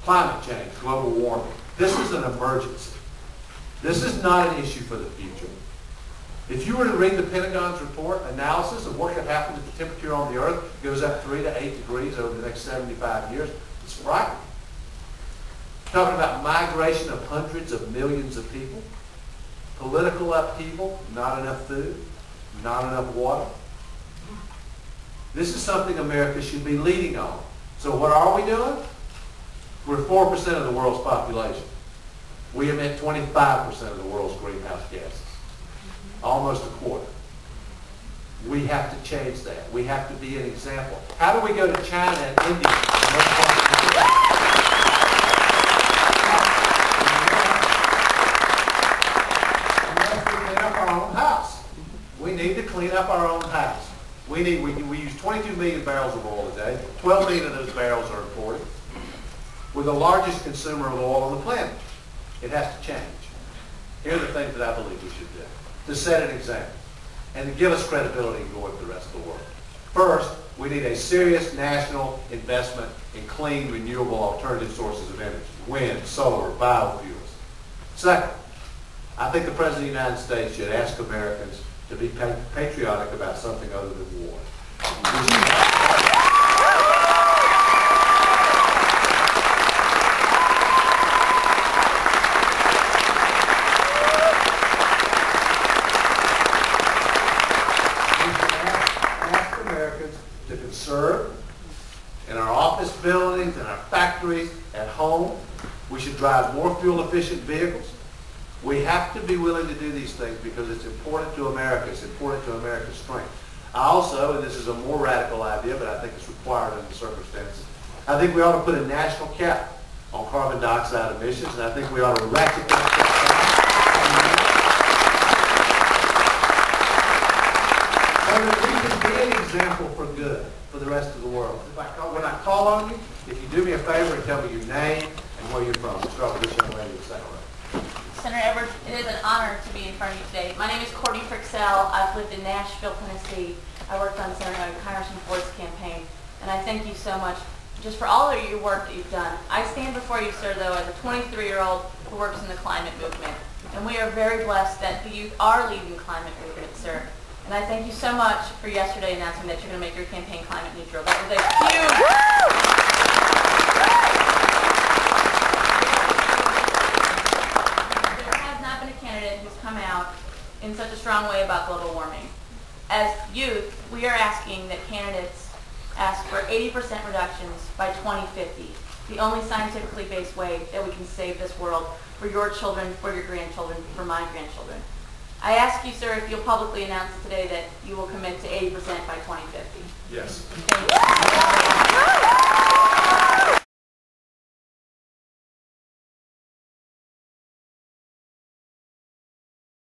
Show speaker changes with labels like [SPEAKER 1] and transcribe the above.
[SPEAKER 1] Climate change, global warming. This is an emergency. This is not an issue for the future. If you were to read the Pentagon's report analysis of what could happen if the temperature on the Earth goes up 3 to 8 degrees over the next 75 years, it's frightening. Talking about migration of hundreds of millions of people, political upheaval, not enough food, not enough water. This is something America should be leading on. So what are we doing? We're 4% of the world's population. We emit 25% of the world's greenhouse gases. Almost a quarter. We have to change that. We have to be an example. How do we go to China and India? We need to clean up our own house. We use 22 million barrels of oil a day. 12 million of those barrels are imported. We're the largest consumer of oil on the planet. It has to change. Here are the things that I believe we should do to set an example and to give us credibility and go with the rest of the world. First, we need a serious national investment in clean, renewable alternative sources of energy. Wind, solar, biofuels. Second, I think the President of the United States should ask Americans to be patriotic about something other than war. Ask Americans to conserve in our office buildings, in our factories, at home. We should drive more fuel-efficient vehicles. We have to be willing to do these things because it's important to America. It's important to America's strength. I also, and this is a more radical idea, but I think it's required under the circumstances, I think we ought to put a national cap on carbon dioxide emissions, and I think we ought to ratchet that so that we can be an example for good for the rest of the world. When I call on you, if you do me a favor and tell me your name and where you're from. We'll start with this young lady in the second row.
[SPEAKER 2] Senator Edwards, it is an honor to be in front of you today. My name is Courtney Frixell. I've lived in Nashville, Tennessee. I worked on Senator Congressman Ford's campaign, and I thank you so much just for all of your work that you've done. I stand before you, sir, though, as a 23-year-old who works in the climate movement, and we are very blessed that the youth are leading the climate movement, sir. And I thank you so much for yesterday announcing that you're going to make your campaign climate neutral. That was a huge... who's come out in such a strong way about global warming. As youth, we are asking that candidates ask for 80% reductions by 2050, the only scientifically based way that we can save this world for your children, for your grandchildren, for my grandchildren. I ask you, sir, if you'll publicly announce today that you will commit to 80% by 2050.
[SPEAKER 1] Yes.
[SPEAKER 2] Thank you.